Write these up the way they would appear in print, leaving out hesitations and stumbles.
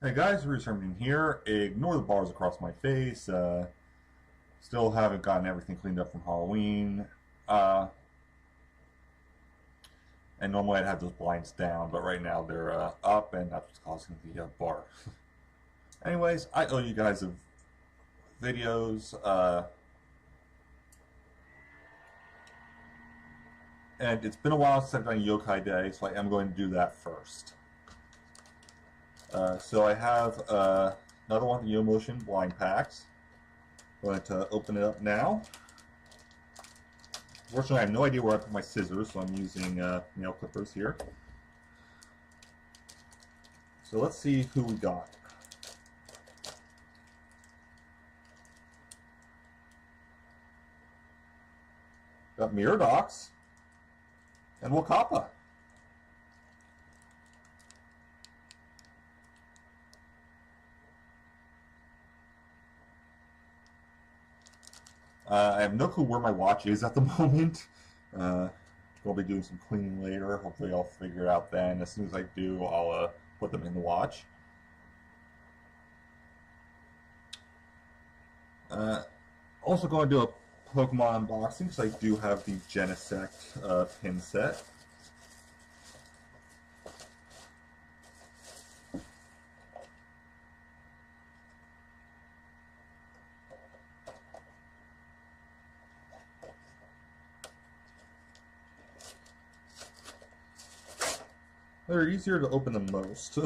Hey guys, restarting here. Ignore the bars across my face. Still haven't gotten everything cleaned up from Halloween. Uh, and normally I'd have those blinds down, but right now they're up, and that's what's causing the bar. Anyways, I owe you guys videos, and it's been a while since I've done Yokaiday, so I am going to do that first. So I have another one of the YoMotion blind packs. I'm going to open it up now. Fortunately, I have no idea where I put my scissors, so I'm using nail clippers here. So let's see who we got. Got Miradox and Wakapa. I have no clue where my watch is at the moment. I'll be doing some cleaning later. Hopefully I'll figure it out then. As soon as I do, I'll put them in the watch. Also going to do a Pokemon unboxing because I do have the Genesect pin set. They're easier to open than most.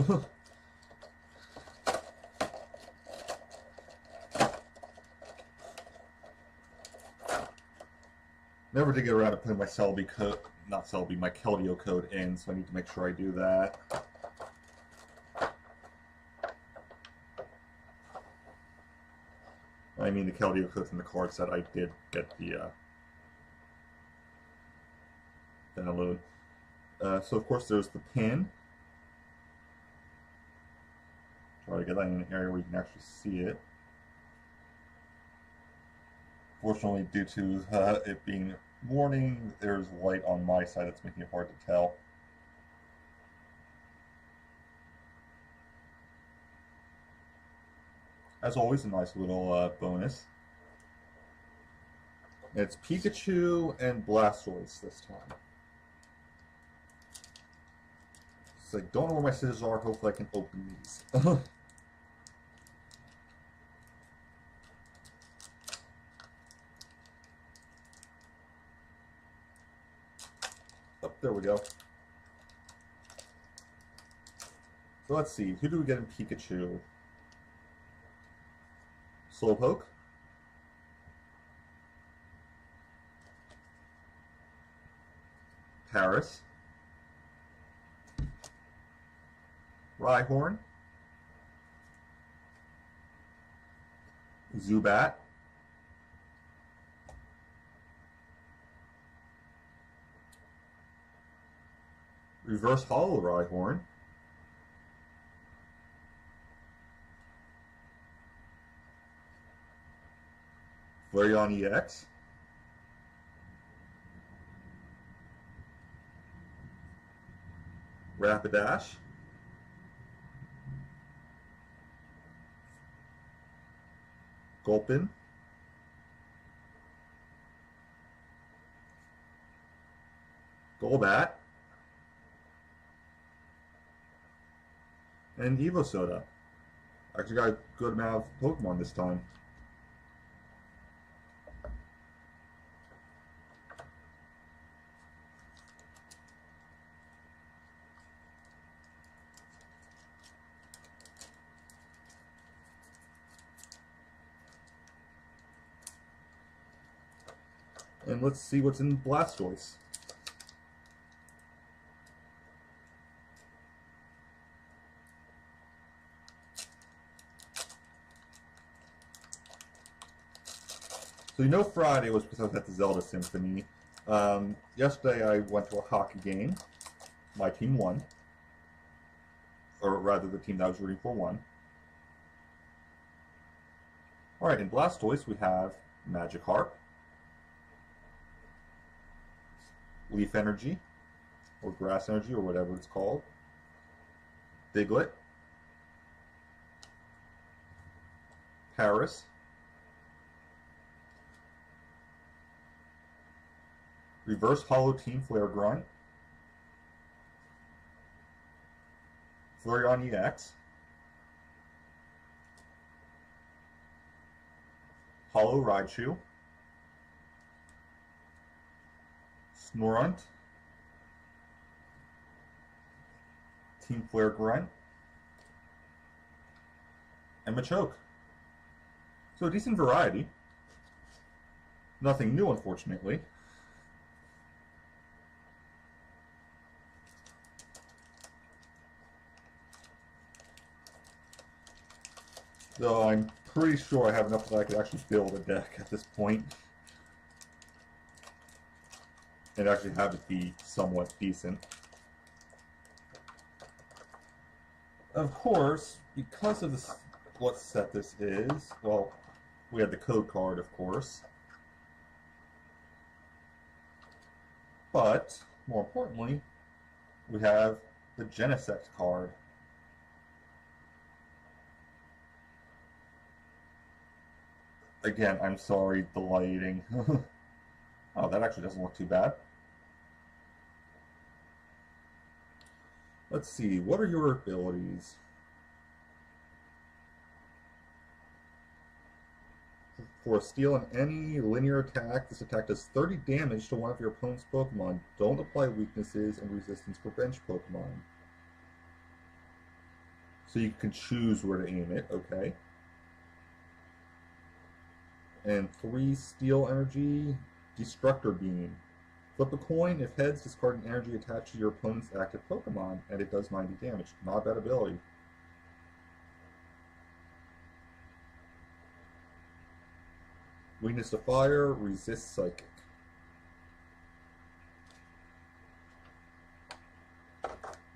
Never did get around to putting my Celebi code, not Celebi, my Keldeo code in, so I need to make sure I do that. I mean the Keldeo code from the card set. I did get the download. So of course there's the pin. Try to get that in an area where you can actually see it. Fortunately, due to it being morning, there's light on my side that's making it hard to tell. As always, a nice little bonus. It's Pikachu and Blastoise this time. So I don't know where my scissors are. Hopefully I can open these. Oh, there we go. So let's see. Who do we get in Pikachu? Slowpoke. Paris. Rhyhorn, Zubat, Reverse Hollow Rhyhorn, Flareon EX, Rapidash, Gulpin, Golbat, and Evosoda. Actually got a good amount of Pokemon this time. And let's see what's in Blastoise. So you know Friday was because I was at the Zelda Symphony. Yesterday I went to a hockey game. My team won. Or rather the team that I was rooting for won. Alright, in Blastoise we have Magikarp, Leaf Energy, or Grass Energy, or whatever it's called, Diglett, Paris, Reverse Hollow Team Flare Grunt, Flareon EX, Hollow Raichu, Snorunt, Team Flare Grunt, and Machoke. So a decent variety. Nothing new, unfortunately. Though I'm pretty sure I have enough that I could actually build a deck at this point. And actually have it be somewhat decent. Of course, because of this, what set this is, well, we had the code card, of course. But, more importantly, we have the Genesect card. Again, I'm sorry, the lighting. Oh, that actually doesn't look too bad. Let's see, what are your abilities? For a steal in any linear attack, this attack does 30 damage to one of your opponent's Pokemon. Don't apply weaknesses and resistance for bench Pokemon. So you can choose where to aim it, okay. And 3 Steel Energy, Destructor Beam. Flip a coin. If heads, discard an energy attached to your opponent's active Pokemon, and it does 90 damage. Not a bad ability. Weakness to fire, resist psychic.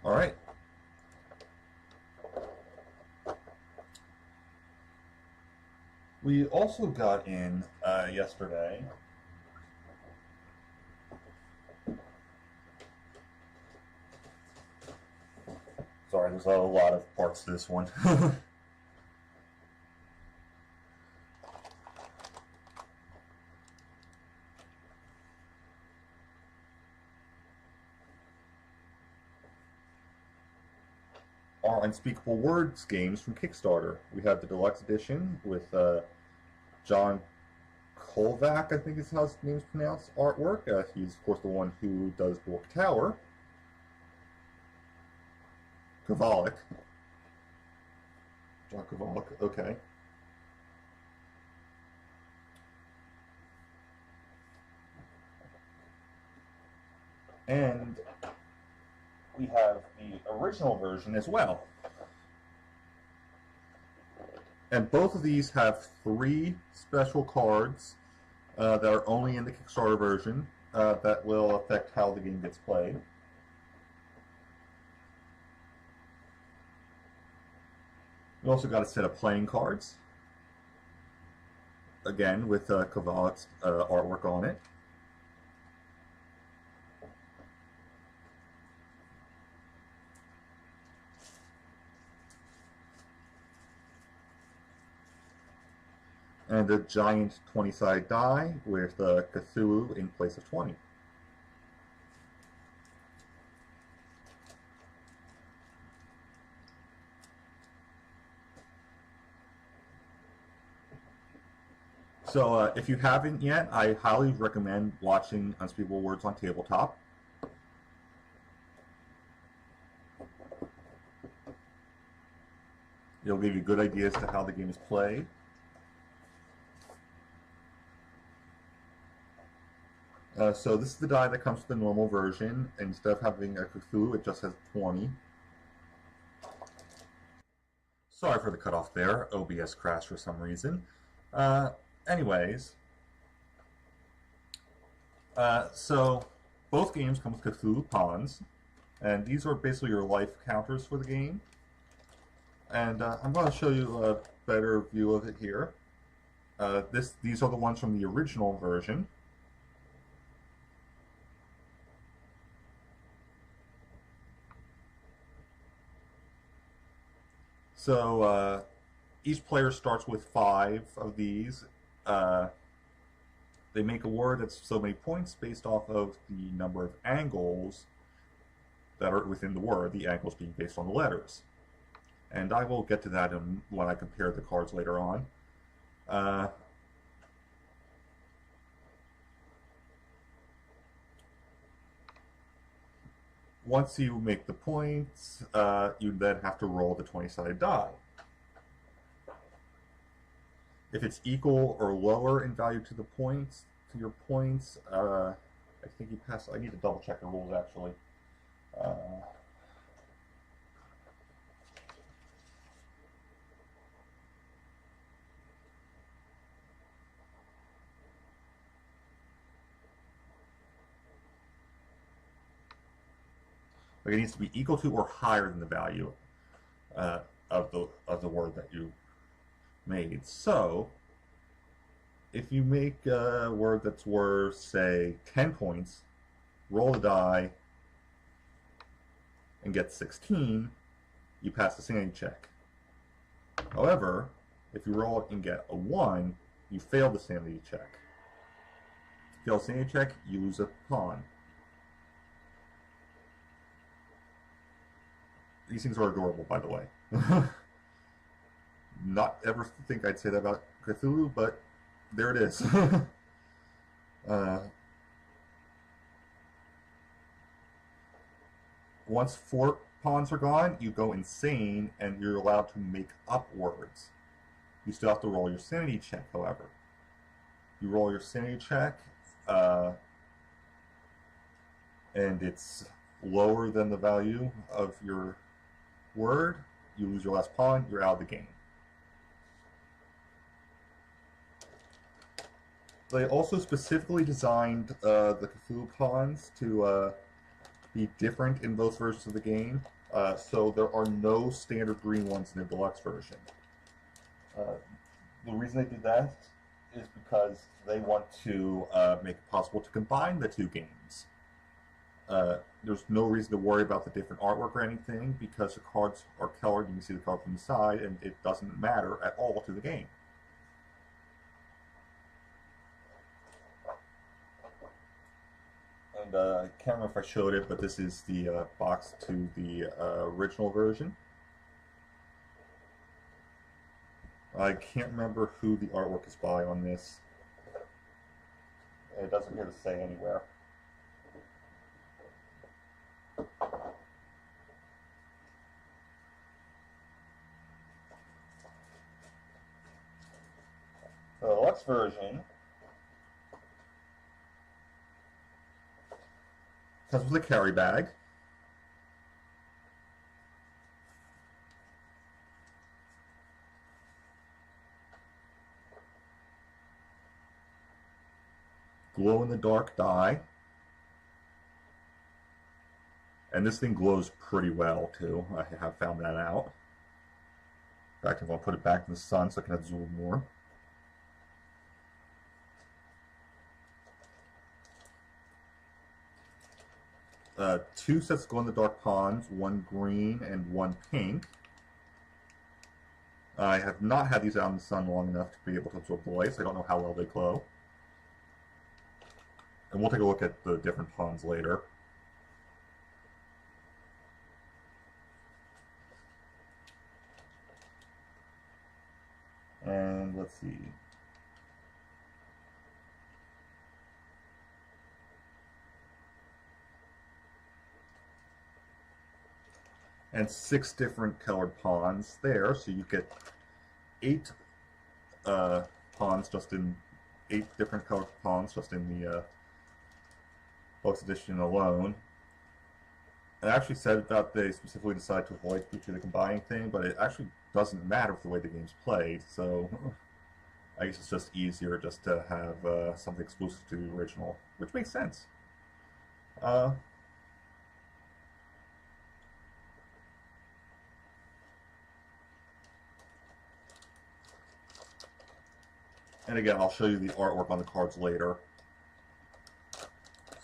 Alright. We also got in yesterday sorry, there's a lot of parts to this one. Our Unspeakable Words games from Kickstarter. We have the Deluxe Edition with John Kolvac, I think is how his name's pronounced, artwork. He's, of course, the one who does Bork Tower. Kovalik. John Kovalik, okay. And we have the original version as well. And both of these have 3 special cards that are only in the Kickstarter version that will affect how the game gets played. We also got a set of playing cards, again with Kovalik's artwork on it. And a giant 20-sided die with Cthulhu in place of 20. So if you haven't yet, I highly recommend watching Unspeakable Words on Tabletop. It'll give you good ideas to how the game is played. So this is the die that comes with the normal version. Instead of having a Cthulhu, it just has 20. Sorry for the cutoff there. OBS crashed for some reason. Anyways, so both games come with Cthulhu pawns, and these are basically your life counters for the game. And I'm going to show you a better view of it here. These are the ones from the original version. So each player starts with 5 of these. They make a word that's so many points based off of the number of angles that are within the word, the angles being based on the letters. And I will get to that when I compare the cards later on. Once you make the points, you then have to roll the 20-sided die. If it's equal or lower in value to your points, I think you pass. I need to double check the rules actually. Like it needs to be equal to or higher than the value of the word that you made. So, if you make a word that's worth, say, 10 points, roll the die, and get 16, you pass the sanity check. However, if you roll it and get a 1, you fail the sanity check. If you fail the sanity check, you lose a pawn. These things are adorable, by the way. Not ever think I'd say that about Cthulhu, but there it is. Once 4 pawns are gone, you go insane, and you're allowed to make up words. You still have to roll your sanity check, however. You roll your sanity check, and it's lower than the value of your word. You lose your last pawn, you're out of the game. They also specifically designed the Cthulhu pawns to be different in both versions of the game, so there are no standard green ones in the deluxe version. The reason they did that is because they want to make it possible to combine the two games. There's no reason to worry about the different artwork or anything because the cards are colored. You can see the card from the side, and it doesn't matter at all to the game. And I can't remember if I showed it, but this is the box to the original version. I can't remember who the artwork is by on this. It doesn't appear to say anywhere. The deluxe version comes with a carry bag. Glow-in-the-dark die. And this thing glows pretty well, too. I have found that out. In fact, I'm going to put it back in the sun so I can absorb more. Two sets of glow-in-the-dark pawns, one green and one pink. I have not had these out in the sun long enough to be able to absorb the light, so I don't know how well they glow. And we'll take a look at the different pawns later. And let's see. And 6 different colored pawns there, so you get 8 pawns just in 8 different colored pawns just in the Deluxe Edition alone. And I actually said that they specifically decided to avoid the combining thing, but it actually doesn't matter for the way the game's played, so I guess it's just easier just to have something exclusive to the original, which makes sense. And again, I'll show you the artwork on the cards later.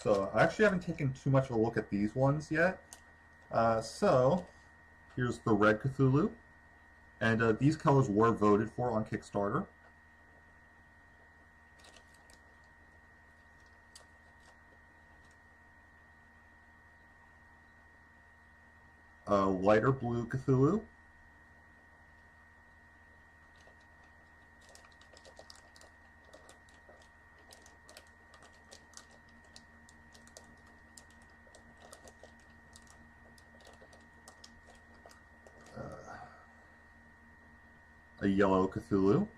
So I actually haven't taken too much of a look at these ones yet. So here's the red Cthulhu. And these colors were voted for on Kickstarter. Lighter blue Cthulhu. A yellow Cthulhu.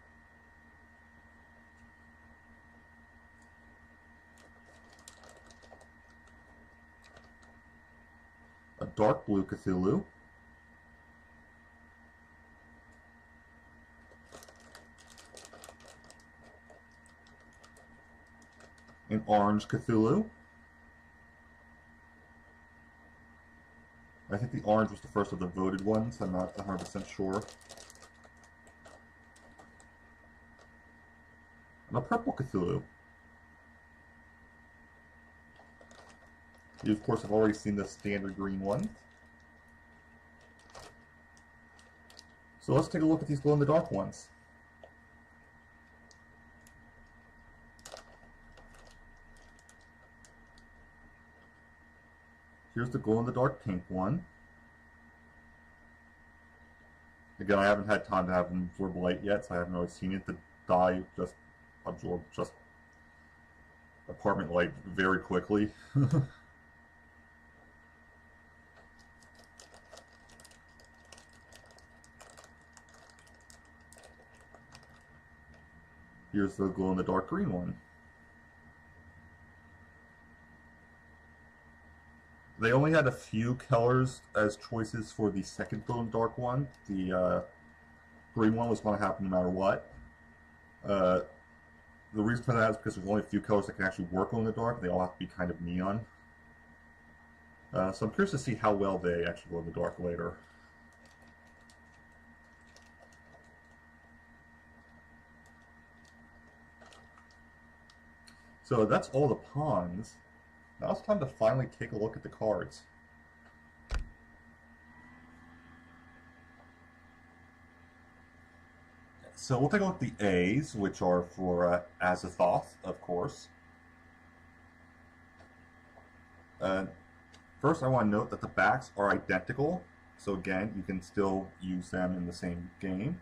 A dark blue Cthulhu. An orange Cthulhu. I think the orange was the first of the voted ones. I'm not 100% sure. And a purple Cthulhu. You, of course, have already seen the standard green one. So let's take a look at these glow-in-the-dark ones. Here's the glow-in-the-dark pink one. Again, I haven't had time to have them absorb light yet, so I haven't really seen it. The dye just absorbed just apartment light very quickly. Here's the glow-in-the-dark green one. They only had a few colors as choices for the second glow-in-the-dark one. The green one was going to happen no matter what. The reason for that is because there's only a few colors that can actually work in the dark. They all have to be kind of neon. So I'm curious to see how well they actually glow in the dark later. So that's all the pawns. Now it's time to finally take a look at the cards. So we'll take a look at the A's, which are for Azathoth, of course. First, I want to note that the backs are identical. So again, you can still use them in the same game.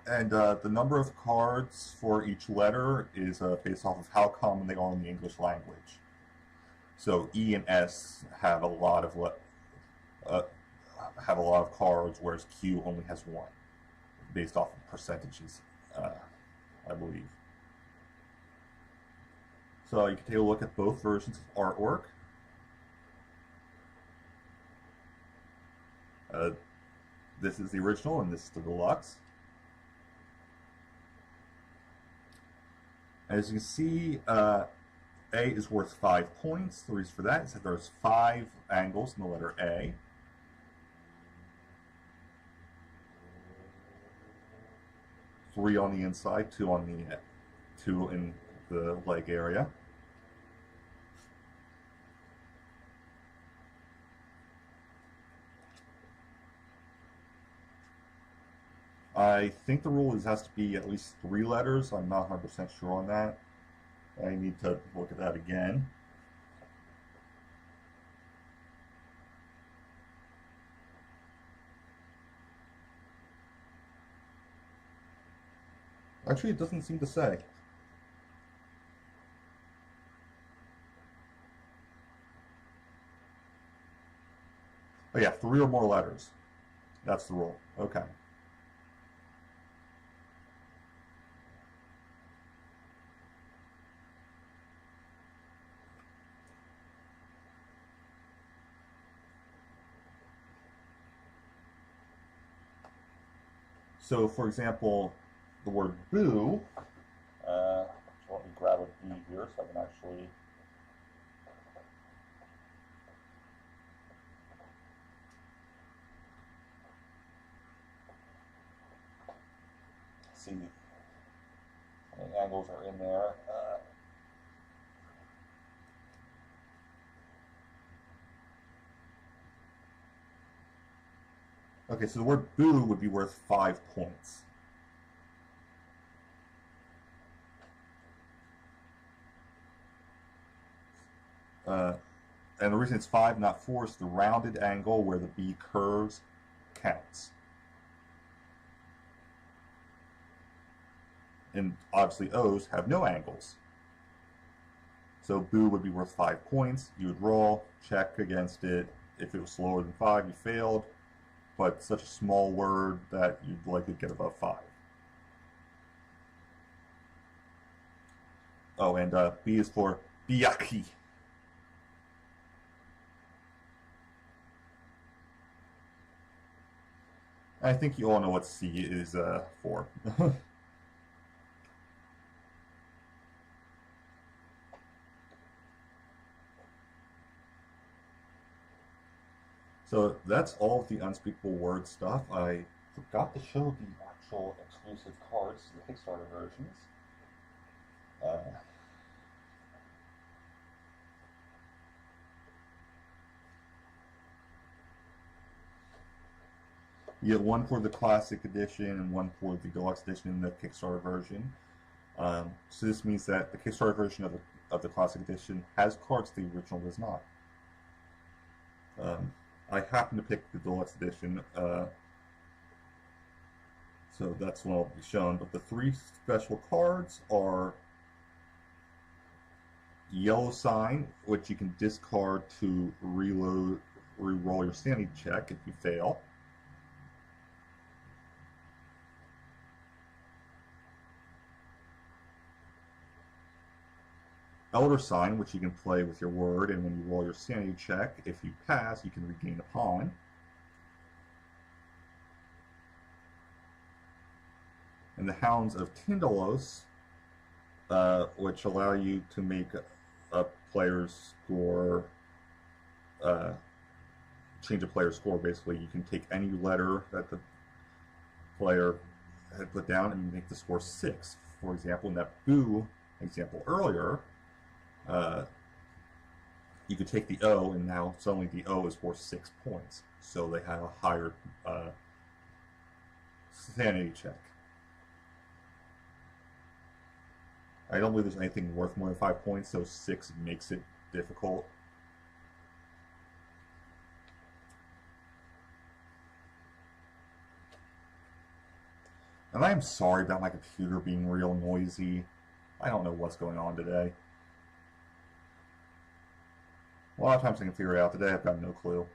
And the number of cards for each letter is based off of how common they are in the English language. So E and S have a lot of cards, whereas Q only has one, based off of percentages, I believe. So you can take a look at both versions of artwork. This is the original, and this is the deluxe. As you can see, A is worth 5 points. The reason for that is that there's 5 angles in the letter A. Three on the inside, two in the leg area. I think the rule is it has to be at least 3 letters. I'm not 100% sure on that. I need to look at that again. Actually, it doesn't seem to say. Oh yeah, 3 or more letters. That's the rule. Okay. So, for example, the word boo, so let me grab a B here so I can actually see how many angles are in there. Okay, so the word boo would be worth 5 points. And the reason it's 5, not 4, is the rounded angle where the B curves counts. And obviously O's have no angles. So boo would be worth 5 points. You would roll, check against it. If it was slower than 5, you failed. But such a small word that you'd likely get above 5. Oh, and B is for Biyaki. I think you all know what C is for. So that's all of the unspeakable word stuff. I forgot to show the actual exclusive cards, the Kickstarter versions. You get one for the classic edition and one for the deluxe edition in the Kickstarter version. So this means that the Kickstarter version of the classic edition has cards the original does not. I happen to pick the deluxe edition, so that's what will be shown. But the 3 special cards are Yellow Sign, which you can discard to re-roll your sanity check if you fail. Elder Sign, which you can play with your word, and when you roll your sanity check, if you pass, you can regain a pawn. And the Hounds of Tindalos, which allow you to make a player's score, change a player's score. Basically, you can take any letter that the player had put down and make the score 6. For example, in that boo example earlier, you could take the O, and now suddenly the O is worth 6 points. So they have a higher sanity check. I don't believe there's anything worth more than 5 points, so 6 makes it difficult. And I am sorry about my computer being real noisy. I don't know what's going on today. A lot of times I can figure it out. Today I've got no clue.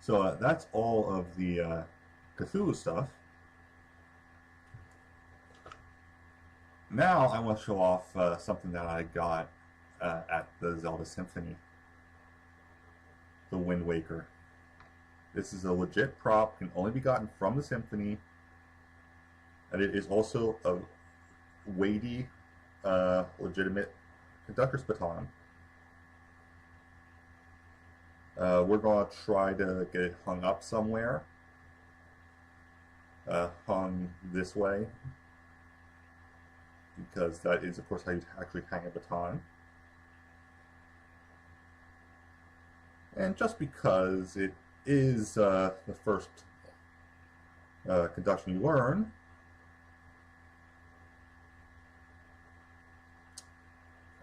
So that's all of the Cthulhu stuff. Now I want to show off something that I got at the Zelda Symphony. The Wind Waker. This is a legit prop, can only be gotten from the Symphony, and it is also a weighty, legitimate conductor's baton. We're going to try to get it hung up somewhere. Hung this way. Because that is, of course, how you actually hang a baton. And just because it is the first conduction you learn,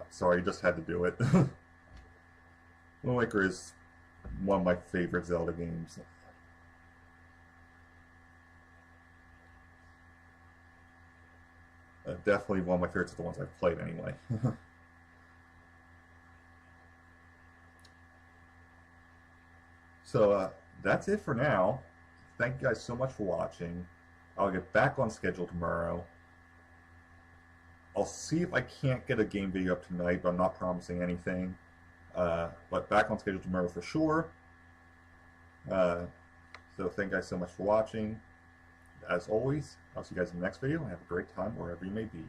sorry, just had to do it. Wind Waker is one of my favorite Zelda games. Definitely one of my favorites of the ones I've played anyway. So that's it for now. Thank you guys so much for watching. I'll get back on schedule tomorrow. I'll see if I can't get a game video up tonight, but I'm not promising anything. But back on schedule tomorrow for sure. So thank you guys so much for watching. As always, I'll see you guys in the next video and have a great time wherever you may be.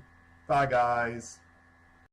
Bye, guys!